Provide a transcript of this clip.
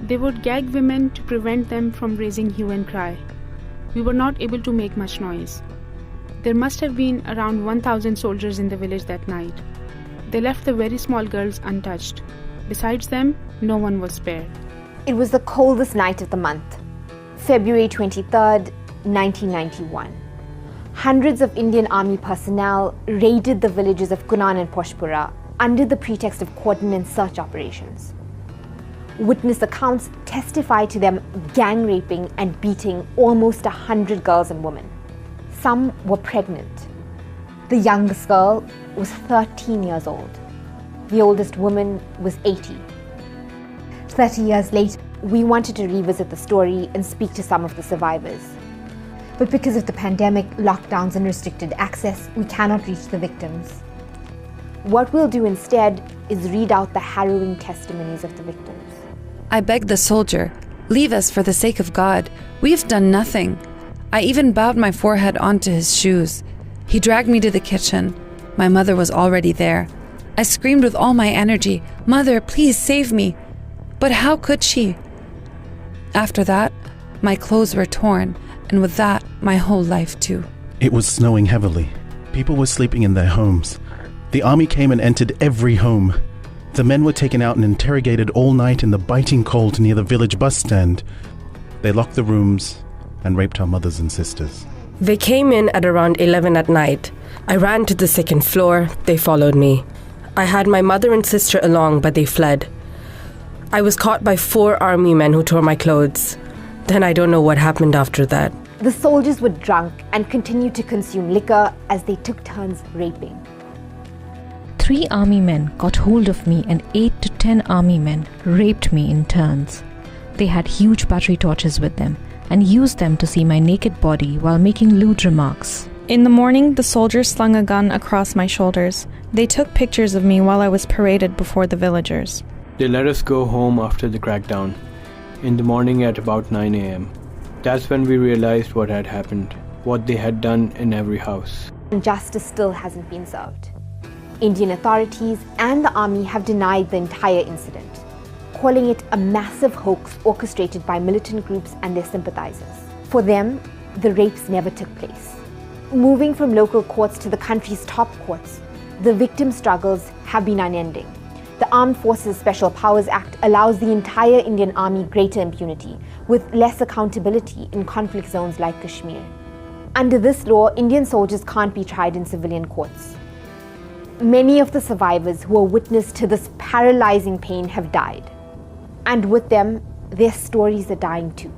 They would gag women to prevent them from raising hue and cry. We were not able to make much noise. There must have been around 1,000 soldiers in the village that night. They left the very small girls untouched. Besides them, no one was spared. It was the coldest night of the month, February 23rd, 1991. Hundreds of Indian Army personnel raided the villages of Kunan and Poshpura under the pretext of cordon and search operations. Witness accounts testify to them gang raping and beating almost 100 girls and women. Some were pregnant. The youngest girl was 13 years old. The oldest woman was 80. 30 years later, we wanted to revisit the story and speak to some of the survivors. But because of the pandemic, lockdowns and restricted access, we cannot reach the victims. What we'll do instead is read out the harrowing testimonies of the victims. I begged the soldier, "Leave us for the sake of God. We've done nothing." I even bowed my forehead onto his shoes. He dragged me to the kitchen. My mother was already there. I screamed with all my energy, "Mother, please save me." But how could she? After that, my clothes were torn, and with that, my whole life too. It was snowing heavily. People were sleeping in their homes. The army came and entered every home. The men were taken out and interrogated all night in the biting cold near the village bus stand. They locked the rooms and raped our mothers and sisters. They came in at around 11 at night. I ran to the second floor. They followed me. I had my mother and sister along, but they fled. I was caught by 4 army men who tore my clothes. Then I don't know what happened after that. The soldiers were drunk and continued to consume liquor as they took turns raping. 3 army men got hold of me and 8 to 10 army men raped me in turns. They had huge battery torches with them and used them to see my naked body while making lewd remarks. In the morning, the soldiers slung a gun across my shoulders. They took pictures of me while I was paraded before the villagers. They let us go home after the crackdown, in the morning at about 9 a.m. That's when we realized what had happened, what they had done in every house. And justice still hasn't been served. Indian authorities and the army have denied the entire incident, calling it a massive hoax orchestrated by militant groups and their sympathizers. For them, the rapes never took place. Moving from local courts to the country's top courts, the victim struggles have been unending. The Armed Forces Special Powers Act allows the entire Indian Army greater impunity, with less accountability in conflict zones like Kashmir. Under this law, Indian soldiers can't be tried in civilian courts. Many of the survivors who were witness to this paralyzing pain have died. And with them, their stories are dying too.